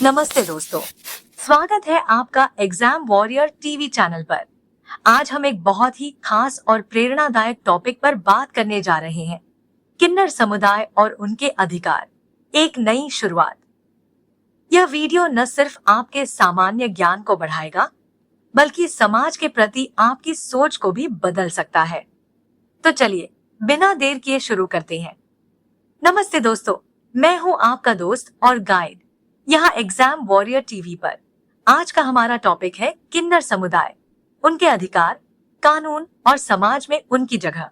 नमस्ते दोस्तों, स्वागत है आपका एग्जाम वॉरियर टीवी चैनल पर। आज हम एक बहुत ही खास और प्रेरणादायक टॉपिक पर बात करने जा रहे हैं, किन्नर समुदाय और उनके अधिकार, एक नई शुरुआत। यह वीडियो न सिर्फ आपके सामान्य ज्ञान को बढ़ाएगा, बल्कि समाज के प्रति आपकी सोच को भी बदल सकता है। तो चलिए, बिना देर किए शुरू करते हैं। नमस्ते दोस्तों, मैं हूँ आपका दोस्त और गाइड यहाँ एग्जाम वॉरियर टीवी पर। आज का हमारा टॉपिक है किन्नर समुदाय, उनके अधिकार, कानून और समाज में उनकी जगह।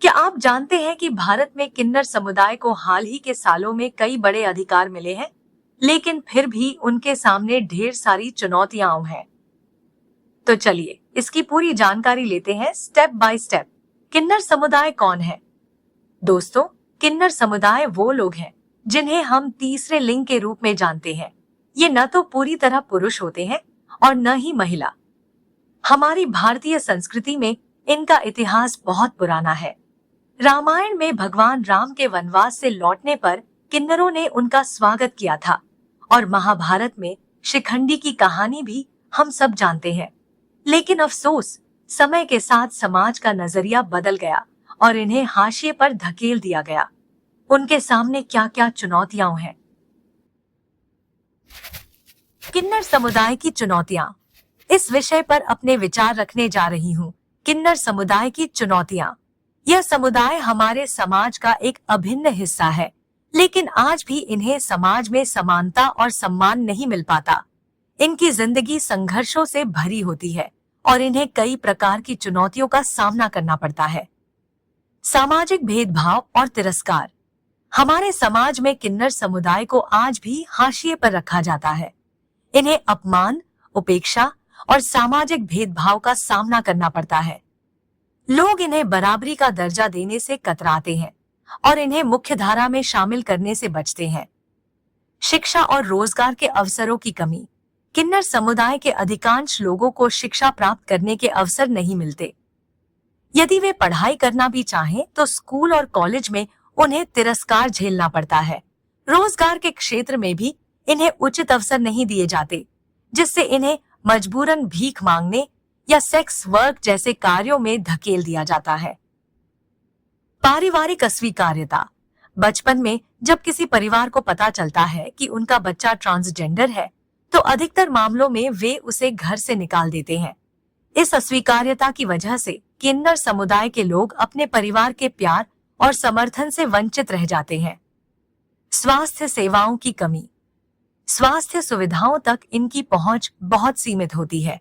क्या आप जानते हैं कि भारत में किन्नर समुदाय को हाल ही के सालों में कई बड़े अधिकार मिले हैं, लेकिन फिर भी उनके सामने ढेर सारी चुनौतियां हैं। तो चलिए इसकी पूरी जानकारी लेते हैं स्टेप बाय स्टेप। किन्नर समुदाय कौन है? दोस्तों, किन्नर समुदाय वो लोग हैं जिन्हें हम तीसरे लिंग के रूप में जानते हैं। ये न तो पूरी तरह पुरुष होते हैं और न ही महिला। हमारी भारतीय संस्कृति में इनका इतिहास बहुत पुराना है। रामायण में भगवान राम के वनवास से लौटने पर किन्नरों ने उनका स्वागत किया था और महाभारत में शिखंडी की कहानी भी हम सब जानते हैं। लेकिन अफसोस, समय के साथ समाज का नजरिया बदल गया और इन्हें हाशिए पर धकेल दिया गया। उनके सामने क्या क्या चुनौतियां हैं? किन्नर समुदाय की चुनौतियां। इस विषय पर अपने विचार रखने जा रही हूँ। किन्नर समुदाय की चुनौतियां। यह समुदाय हमारे समाज का एक अभिन्न हिस्सा है, लेकिन आज भी इन्हें समाज में समानता और सम्मान नहीं मिल पाता। इनकी जिंदगी संघर्षों से भरी होती है और इन्हें कई प्रकार की चुनौतियों का सामना करना पड़ता है। सामाजिक भेदभाव और तिरस्कार। हमारे समाज में किन्नर समुदाय को आज भी हाशिए पर रखा जाता है। इन्हें अपमान, उपेक्षा और सामाजिक भेदभाव का सामना करना पड़ता है। लोग इन्हें बराबरी का दर्जा देने से कतराते हैं और इन्हें मुख्यधारा में शामिल करने से बचते हैं। शिक्षा और रोजगार के अवसरों की कमी। किन्नर समुदाय के अधिकांश लोगों को शिक्षा प्राप्त करने के अवसर नहीं मिलते। यदि वे पढ़ाई करना भी चाहें तो स्कूल और कॉलेज में उन्हें तिरस्कार झेलना पड़ता है। रोजगार के क्षेत्र में भी इन्हें उचित अवसर नहीं दिए जाते, जिससे इन्हें मजबूरन भीख मांगने या सेक्स वर्क जैसे कार्यों में धकेल दिया जाता है। पारिवारिक अस्वीकार्यता। बचपन में जब किसी परिवार को पता चलता है कि उनका बच्चा ट्रांसजेंडर है, तो अधिकतर मामलों में वे उसे घर से निकाल देते हैं। इस अस्वीकार्यता की वजह से किन्नर समुदाय के लोग अपने परिवार के प्यार और समर्थन से वंचित रह जाते हैं। स्वास्थ्य सेवाओं की कमी। स्वास्थ्य सुविधाओं तक इनकी पहुंच बहुत सीमित होती है।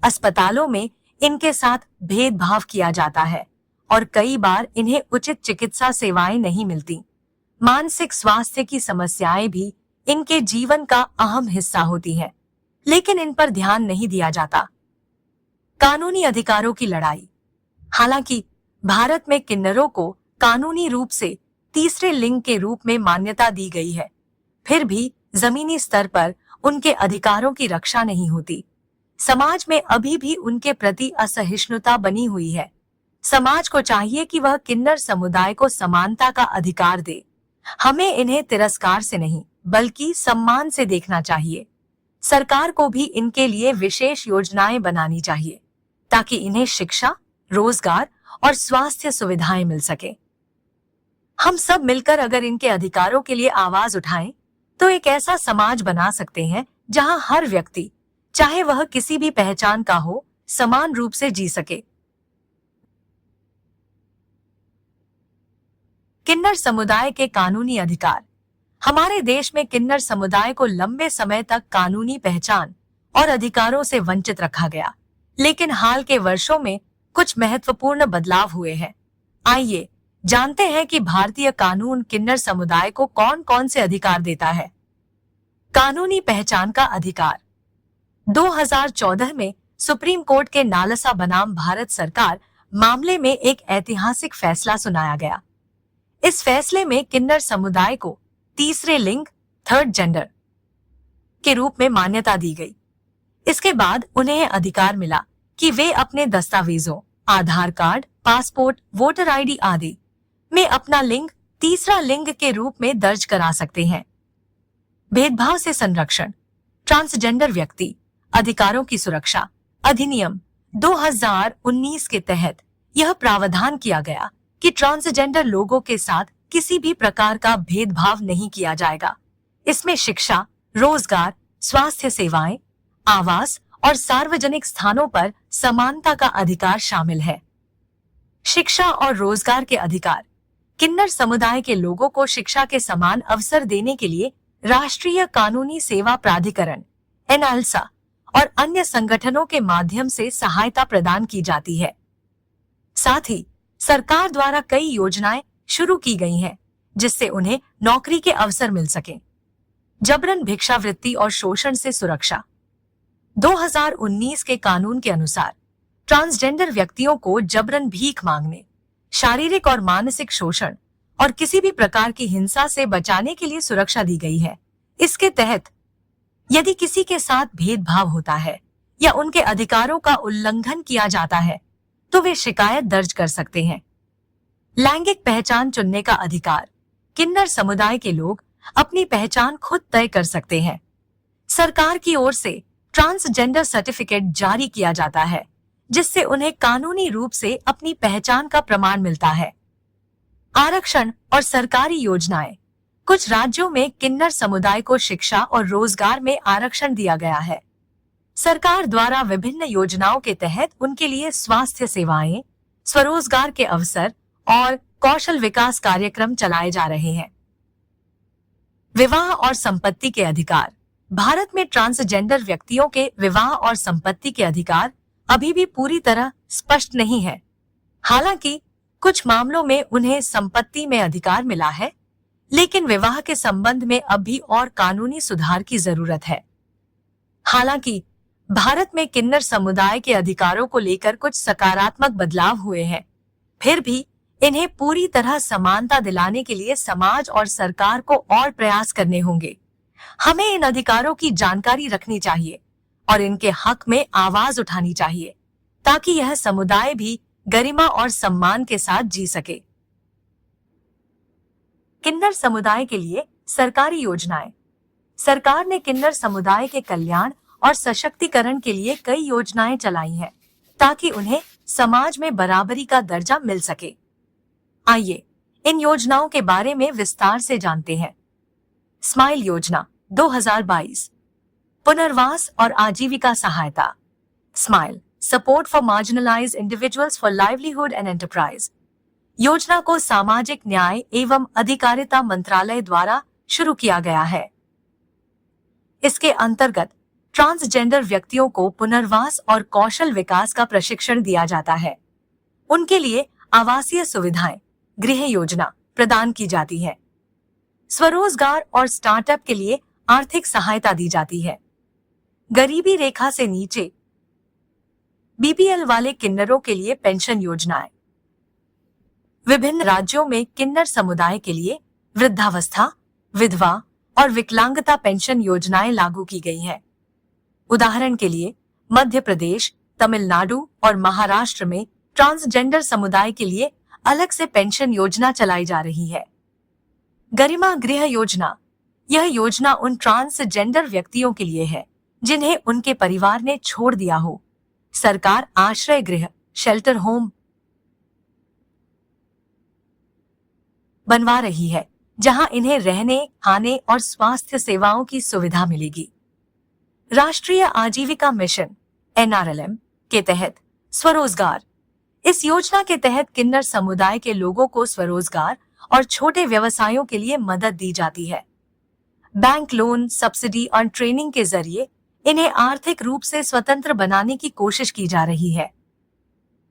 अस्पतालों में इनके साथ भेदभाव किया जाता है और कई बार इन्हें उचित चिकित्सा सेवाएं नहीं मिलती। मानसिक स्वास्थ्य की समस्याएं भी इनके जीवन का अहम हिस्सा होती हैं, लेकिन इन पर ध्यान नहीं दिया जाता। कानूनी अधिकारों की लड़ाई। हालांकि भारत में किन्नरों को कानूनी रूप से तीसरे लिंग के रूप में मान्यता दी गई है, फिर भी जमीनी स्तर पर उनके अधिकारों की रक्षा नहीं होती। समाज में अभी भी उनके प्रति असहिष्णुता बनी हुई है। समाज को चाहिए कि वह किन्नर समुदाय को समानता का अधिकार दे। हमें इन्हें तिरस्कार से नहीं, बल्कि सम्मान से देखना चाहिए। सरकार को भी इनके लिए विशेष योजनाएं बनानी चाहिए, ताकि इन्हें शिक्षा, रोजगार और स्वास्थ्य सुविधाएं मिल सके। हम सब मिलकर अगर इनके अधिकारों के लिए आवाज उठाएं, तो एक ऐसा समाज बना सकते हैं जहां हर व्यक्ति, चाहे वह किसी भी पहचान का हो, समान रूप से जी सके। किन्नर समुदाय के कानूनी अधिकार। हमारे देश में किन्नर समुदाय को लंबे समय तक कानूनी पहचान और अधिकारों से वंचित रखा गया, लेकिन हाल के वर्षों में कुछ महत्वपूर्ण बदलाव हुए हैं। आइए जानते हैं कि भारतीय कानून किन्नर समुदाय को कौन कौन से अधिकार देता है। कानूनी पहचान का अधिकार। 2014 में सुप्रीम कोर्ट के नालसा बनाम भारत सरकार मामले में एक ऐतिहासिक फैसला सुनाया गया। इस फैसले में किन्नर समुदाय को तीसरे लिंग, थर्ड जेंडर के रूप में मान्यता दी गई। इसके बाद उन्हें अधिकार मिला कि वे अपने दस्तावेजों, आधार कार्ड, पासपोर्ट, वोटर आईडी आदि में अपना लिंग तीसरा लिंग के रूप में दर्ज करा सकते हैं। भेदभाव से संरक्षण, ट्रांसजेंडर व्यक्ति अधिकारों की सुरक्षा अधिनियम 2019 के तहत यह प्रावधान किया गया कि ट्रांसजेंडर लोगों के साथ किसी भी प्रकार का भेदभाव नहीं किया जाएगा। इसमें शिक्षा, रोजगार, स्वास्थ्य सेवाएं, आवास और सार्वजनिक स्थानों पर समानता का अधिकार शामिल है। शिक्षा और रोजगार के अधिकार, किन्नर समुदाय के लोगों को शिक्षा के समान अवसर देने के लिए राष्ट्रीय कानूनी सेवा प्राधिकरण एनआलसा और अन्य संगठनों के माध्यम से सहायता प्रदान की जाती है। साथ ही सरकार द्वारा कई योजनाएं शुरू की गई हैं, जिससे उन्हें नौकरी के अवसर मिल सके। जबरन भिक्षावृत्ति और शोषण से सुरक्षा, 2019 के कानून के अनुसार ट्रांसजेंडर व्यक्तियों को जबरन भीख मांगने, शारीरिक और मानसिक शोषण और किसी भी प्रकार की हिंसा से बचाने के लिए सुरक्षा दी गई है। इसके तहत यदि किसी के साथ भेदभाव होता है या उनके अधिकारों का उल्लंघन किया जाता है तो वे शिकायत दर्ज कर सकते हैं। लैंगिक पहचान चुनने का अधिकार, किन्नर समुदाय के लोग अपनी पहचान खुद तय कर सकते हैं। सरकार की ओर से ट्रांसजेंडर सर्टिफिकेट जारी किया जाता है, जिससे उन्हें कानूनी रूप से अपनी पहचान का प्रमाण मिलता है। आरक्षण और सरकारी योजनाएं, कुछ राज्यों में किन्नर समुदाय को शिक्षा और रोजगार में आरक्षण दिया गया है। सरकार द्वारा विभिन्न योजनाओं के तहत उनके लिए स्वास्थ्य सेवाएं, स्वरोजगार के अवसर और कौशल विकास कार्यक्रम चलाए जा रहे हैं। विवाह और संपत्ति के अधिकार, भारत में ट्रांसजेंडर व्यक्तियों के विवाह और संपत्ति के अधिकार अभी भी पूरी तरह स्पष्ट नहीं है। हालांकि कुछ मामलों में उन्हें संपत्ति में अधिकार मिला है, लेकिन विवाह के संबंध में अब भी और कानूनी सुधार की जरूरत है। हालांकि भारत में किन्नर समुदाय के अधिकारों को लेकर कुछ सकारात्मक बदलाव हुए हैं, फिर भी इन्हें पूरी तरह समानता दिलाने के लिए समाज और सरकार को और प्रयास करने होंगे। हमें इन अधिकारों की जानकारी रखनी चाहिए और इनके हक में आवाज उठानी चाहिए, ताकि यह समुदाय भी गरिमा और सम्मान के साथ जी सके। किन्नर समुदाय के लिए सरकारी योजनाएं, सरकार ने किन्नर समुदाय के कल्याण और सशक्तिकरण के लिए कई योजनाएं चलाई हैं, ताकि उन्हें समाज में बराबरी का दर्जा मिल सके। आइए इन योजनाओं के बारे में विस्तार से जानते हैं। स्माइल योजना 2022, पुनर्वास और आजीविका सहायता। Smile, support for marginalised individuals for livelihood and enterprise, योजना को सामाजिक न्याय एवं अधिकारिता मंत्रालय द्वारा शुरू किया गया है। इसके अंतर्गत ट्रांसजेंडर व्यक्तियों को पुनर्वास और कौशल विकास का प्रशिक्षण दिया जाता है। उनके लिए आवासीय सुविधाएं, गृह योजना प्रदान की जाती है। स्वरोजगार और स्टार्टअप के लिए आर्थिक सहायता दी जाती है। गरीबी रेखा से नीचे बीपीएल वाले किन्नरों के लिए पेंशन योजनाएं। विभिन्न राज्यों में किन्नर समुदाय के लिए वृद्धावस्था, विधवा और विकलांगता पेंशन योजनाएं लागू की गई हैं। उदाहरण के लिए मध्य प्रदेश, तमिलनाडु और महाराष्ट्र में ट्रांसजेंडर समुदाय के लिए अलग से पेंशन योजना चलाई जा रही है। गरिमा गृह योजना, यह योजना उन ट्रांसजेंडर व्यक्तियों के लिए है जिन्हें उनके परिवार ने छोड़ दिया हो। सरकार आश्रय गृह, शेल्टर होम बनवा रही है, जहां इन्हें रहने, खाने और स्वास्थ्य सेवाओं की सुविधा मिलेगी। राष्ट्रीय आजीविका मिशन एनआरएलएम के तहत स्वरोजगार, इस योजना के तहत किन्नर समुदाय के लोगों को स्वरोजगार और छोटे व्यवसायों के लिए मदद दी जाती है। बैंक लोन, सब्सिडी और ट्रेनिंग के जरिए इन्हें आर्थिक रूप से स्वतंत्र बनाने की कोशिश की जा रही है।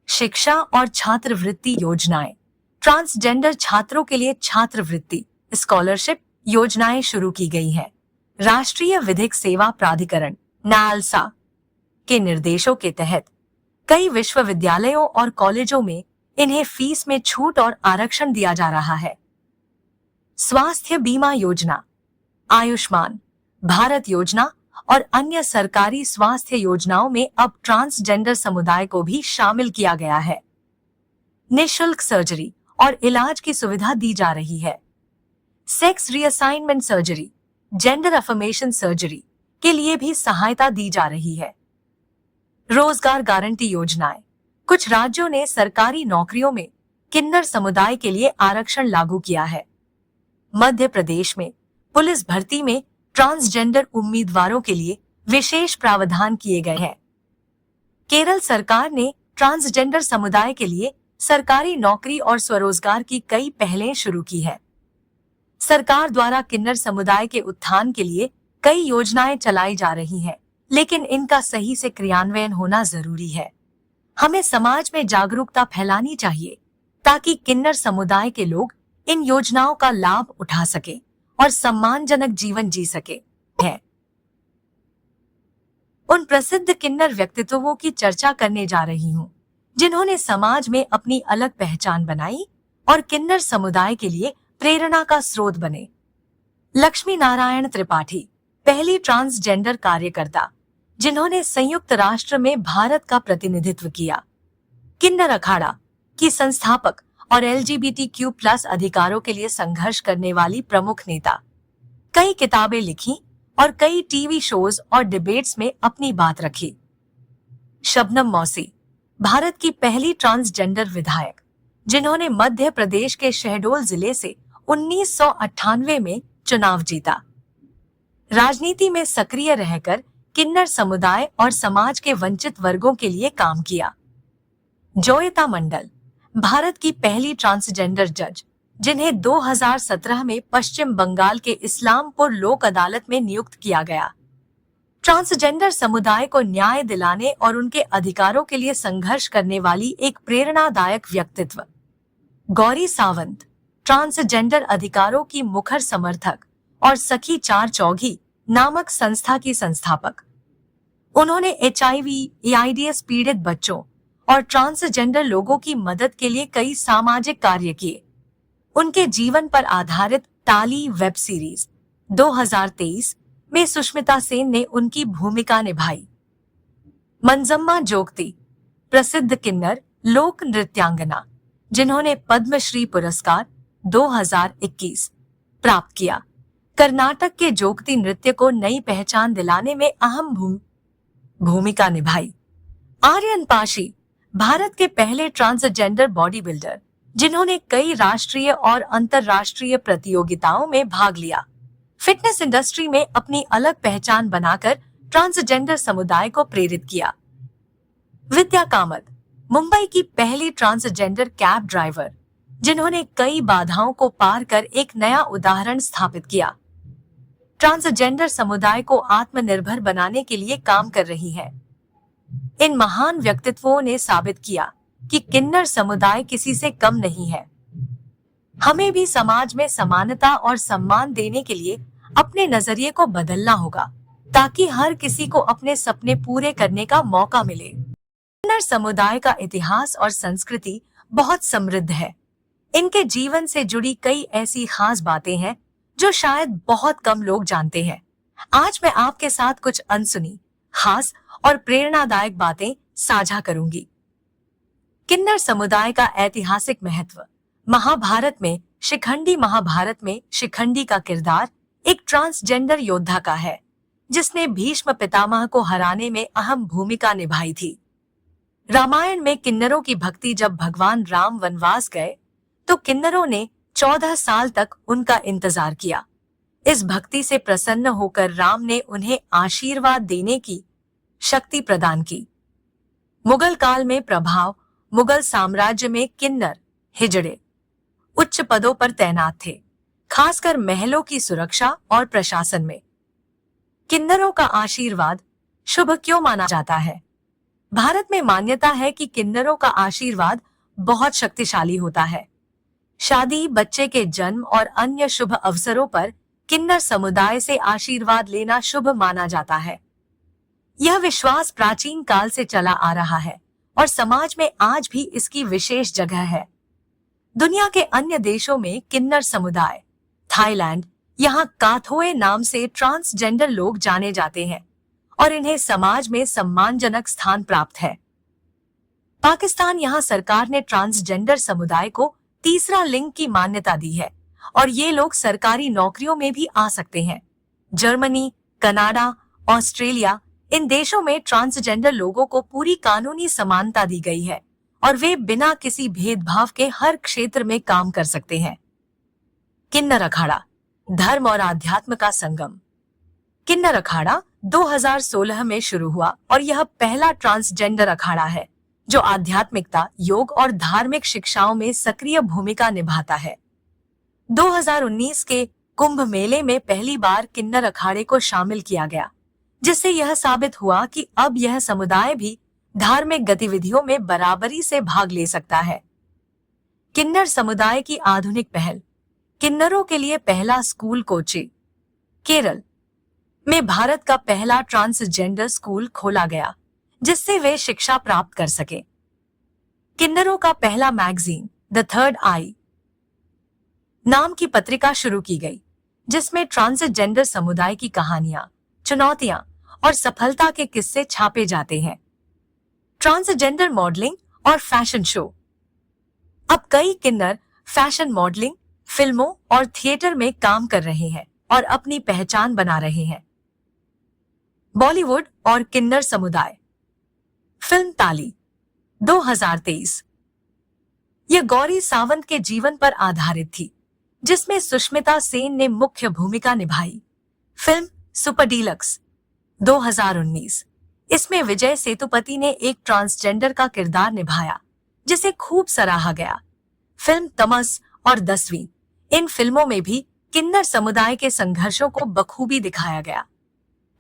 शिक्षा और छात्रवृत्ति योजनाएं, ट्रांसजेंडर छात्रों के लिए छात्रवृत्ति स्कॉलरशिप योजनाएं शुरू की गई हैं। राष्ट्रीय विधिक सेवा प्राधिकरण नालसा के निर्देशों के तहत कई विश्वविद्यालयों और कॉलेजों में इन्हें फीस में छूट और आरक्षण दिया जा रहा है। स्वास्थ्य बीमा योजना, आयुष्मान भारत योजना और अन्य सरकारी स्वास्थ्य योजनाओं में अब ट्रांसजेंडर समुदाय को भी शामिल किया गया है। निःशुल्क सर्जरी और इलाज की सुविधा दी जा रही है। Sex reassignment surgery, gender affirmation surgery के लिए भी सहायता दी जा रही है। रोजगार गारंटी योजनाएं। कुछ राज्यों ने सरकारी नौकरियों में किन्नर समुदाय के लिए आरक्षण लागू किया है। मध्य प्रदेश में पुलिस भर्ती में ट्रांसजेंडर उम्मीदवारों के लिए विशेष प्रावधान किए गए हैं। केरल सरकार ने ट्रांसजेंडर समुदाय के लिए सरकारी नौकरी और स्वरोजगार की कई पहलें शुरू की है। सरकार द्वारा किन्नर समुदाय के उत्थान के लिए कई योजनाएं चलाई जा रही हैं, लेकिन इनका सही से क्रियान्वयन होना जरूरी है। हमें समाज में जागरूकता फैलानी चाहिए ताकि किन्नर समुदाय के लोग इन योजनाओं का लाभ उठा सके और सम्मानजनक जीवन जी सके। है उन प्रसिद्ध किन्नर व्यक्तित्वों की चर्चा करने जा रही हूँ जिन्होंने समाज में अपनी अलग पहचान बनाई और किन्नर समुदाय के लिए प्रेरणा का स्रोत बने। लक्ष्मी नारायण त्रिपाठी, पहली ट्रांसजेंडर कार्यकर्ता जिन्होंने संयुक्त राष्ट्र में भारत का प्रतिनिधित्व किया। किन्नर अखाड़ा की संस्थापक और LGBTQ+ अधिकारों के लिए संघर्ष करने वाली प्रमुख नेता। कई किताबें लिखी और कई टीवी शोज और डिबेट्स में अपनी बात रखी। शबनम मौसी, भारत की पहली ट्रांसजेंडर विधायक जिन्होंने मध्य प्रदेश के शहडोल जिले से 1998 में चुनाव जीता। राजनीति में सक्रिय रहकर किन्नर समुदाय और समाज के वंचित वर्गों के लिए काम किया। जोयिता मंडल, भारत की पहली ट्रांसजेंडर जज जिन्हें 2017 में पश्चिम बंगाल के इस्लामपुर लोक अदालत में नियुक्त किया गया। ट्रांसजेंडर समुदाय को न्याय दिलाने और उनके अधिकारों के लिए संघर्ष करने वाली एक प्रेरणादायक व्यक्तित्व। गौरी सावंत, ट्रांसजेंडर अधिकारों की मुखर समर्थक और सखी चार चौघी नामक संस्था की संस्थापक। उन्होंने HIV/AIDS पीड़ित बच्चों और ट्रांसजेंडर लोगों की मदद के लिए कई सामाजिक कार्य किए। उनके जीवन पर आधारित टाली वेब सीरीज 2023 में सुष्मिता सेन ने उनकी भूमिका निभाई। मंजम्मा जोगती, प्रसिद्ध किन्नर लोक नृत्यांगना जिन्होंने पद्मश्री पुरस्कार 2021 प्राप्त किया। कर्नाटक के जोगती नृत्य को नई पहचान दिलाने में अहम भूमिका निभाई। आर्यन पाशी, भारत के पहले ट्रांसजेंडर बॉडी बिल्डर जिन्होंने कई राष्ट्रीय और अंतर्राष्ट्रीय प्रतियोगिताओं में भाग लिया। फिटनेस इंडस्ट्री में अपनी अलग पहचान बनाकर ट्रांसजेंडर समुदाय को प्रेरित किया। विद्या कामत, मुंबई की पहली ट्रांसजेंडर कैब ड्राइवर जिन्होंने कई बाधाओं को पार कर एक नया उदाहरण स्थापित किया। ट्रांसजेंडर समुदाय को आत्मनिर्भर बनाने के लिए काम कर रही है। इन महान व्यक्तित्वों ने साबित किया कि किन्नर समुदाय किसी से कम नहीं है। हमें भी समाज में समानता और सम्मान देने के लिए अपने नजरिए को बदलना होगा ताकि हर किसी को अपने सपने पूरे करने का मौका मिले। किन्नर समुदाय का इतिहास और संस्कृति बहुत समृद्ध है। इनके जीवन से जुड़ी कई ऐसी खास बातें हैं जो शायद बहुत कम लोग जानते हैं। आज मैं आपके साथ कुछ अनसुनी, खास और प्रेरणादायक बातें साझा करूंगी। किन्नर समुदाय का ऐतिहासिक महत्व। महाभारत में शिखंडी का किरदार एक ट्रांसजेंडर योद्धा का है जिसने भीष्म पितामह को हराने में अहम भूमिका निभाई थी। रामायण में किन्नरों की भक्ति। जब भगवान राम वनवास गए तो किन्नरों ने 14 साल तक उनका इंतजार किया। इस भक्ति से प्रसन्न होकर राम ने उन्हें आशीर्वाद देने की शक्ति प्रदान की। मुगल काल में प्रभाव। मुगल साम्राज्य में किन्नर हिजड़े उच्च पदों पर तैनात थे, खासकर महलों की सुरक्षा और प्रशासन में। किन्नरों का आशीर्वाद शुभ क्यों माना जाता है? भारत में मान्यता है कि किन्नरों का आशीर्वाद बहुत शक्तिशाली होता है। शादी, बच्चे के जन्म और अन्य शुभ अवसरों पर किन्नर समुदाय से आशीर्वाद लेना शुभ माना जाता है। यह विश्वास प्राचीन काल से चला आ रहा है और समाज में आज भी इसकी विशेष जगह है। दुनिया के अन्य देशों में किन्नर समुदाय, थाईलैंड, यहाँ काथोए नाम से ट्रांसजेंडर लोग जाने जाते हैं और इन्हें समाज में सम्मानजनक स्थान प्राप्त है। पाकिस्तान, यहाँ सरकार ने ट्रांसजेंडर समुदाय को तीसरा लिंग की मान्यता दी है और ये लोग सरकारी नौकरियों में भी आ सकते हैं। जर्मनी, कनाडा, ऑस्ट्रेलिया, इन देशों में ट्रांसजेंडर लोगों को पूरी कानूनी समानता दी गई है और वे बिना किसी भेदभाव के हर क्षेत्र में काम कर सकते हैं। किन्नर अखाड़ा, धर्म और आध्यात्म का संगम। किन्नर अखाड़ा 2016 में शुरू हुआ और यह पहला ट्रांसजेंडर अखाड़ा है जो आध्यात्मिकता, योग और धार्मिक शिक्षाओं में सक्रिय भूमिका निभाता है। 2019 के कुंभ मेले में पहली बार किन्नर अखाड़े को शामिल किया गया, जिससे यह साबित हुआ कि अब यह समुदाय भी धार्मिक गतिविधियों में बराबरी से भाग ले सकता है। किन्नर समुदाय की आधुनिक पहल। किन्नरों के लिए पहला स्कूल कोच्चि। केरल में भारत का पहला ट्रांसजेंडर स्कूल खोला गया, जिससे वे शिक्षा प्राप्त कर सके। किन्नरों का पहला मैगजीन द थर्ड आई नाम की पत्रिका शुरू की गई, जिसमें ट्रांसजेंडर समुदाय की कहानियां, चुनौतियां और सफलता के किस्से छापे जाते हैं। ट्रांसजेंडर मॉडलिंग और फैशन शो। अब कई किन्नर फैशन मॉडलिंग, फिल्मों और थिएटर में काम कर रहे हैं और अपनी पहचान बना रहे हैं। बॉलीवुड और किन्नर समुदाय। फिल्म ताली 2023 यह गौरी सावंत के जीवन पर आधारित थी, जिसमें सुष्मिता सेन ने मुख्य भूमिका निभाई। फिल्म सुपर डीलक्स 2019 इसमें विजय सेतुपति ने एक ट्रांसजेंडर का किरदार निभाया, जिसे खूब सराहा गया। फिल्म तमस और 10वीं, इन फिल्मों में भी किन्नर समुदाय के संघर्षों को बखूबी दिखाया गया।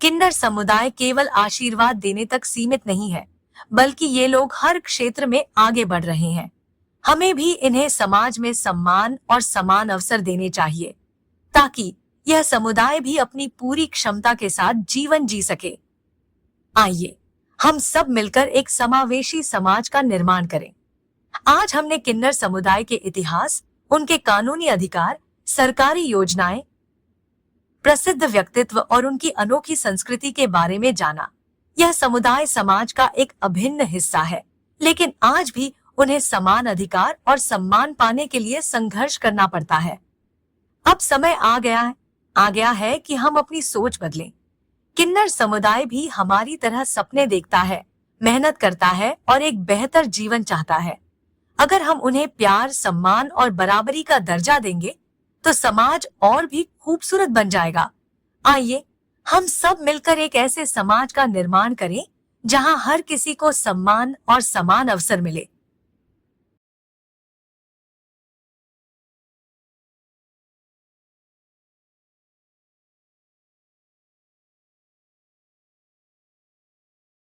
किन्नर समुदाय केवल आशीर्वाद देने तक सीमित नहीं है, बल्कि ये लोग हर क्षेत्र में आगे बढ़ रहे हैं। हमें भी इन्हें समाज में सम्मान और समान अवसर देने चाहिए, ताकि यह समुदाय भी अपनी पूरी क्षमता के साथ जीवन जी सके। आइए हम सब मिलकर एक समावेशी समाज का निर्माण करें। आज हमने किन्नर समुदाय के इतिहास, उनके कानूनी अधिकार, सरकारी योजनाएं, प्रसिद्ध व्यक्तित्व और उनकी अनोखी संस्कृति के बारे में जाना। यह समुदाय समाज का एक अभिन्न हिस्सा है, लेकिन आज भी उन्हें समान अधिकार और सम्मान पाने के लिए संघर्ष करना पड़ता है। अब समय आ गया है कि हम अपनी सोच बदलें। किन्नर समुदाय भी हमारी तरह सपने देखता है, मेहनत करता है और एक बेहतर जीवन चाहता है। अगर हम उन्हें प्यार, सम्मान और बराबरी का दर्जा देंगे, तो समाज और भी खूबसूरत बन जाएगा। आइए हम सब मिलकर एक ऐसे समाज का निर्माण करें, जहां हर किसी को सम्मान और समान अवसर मिले।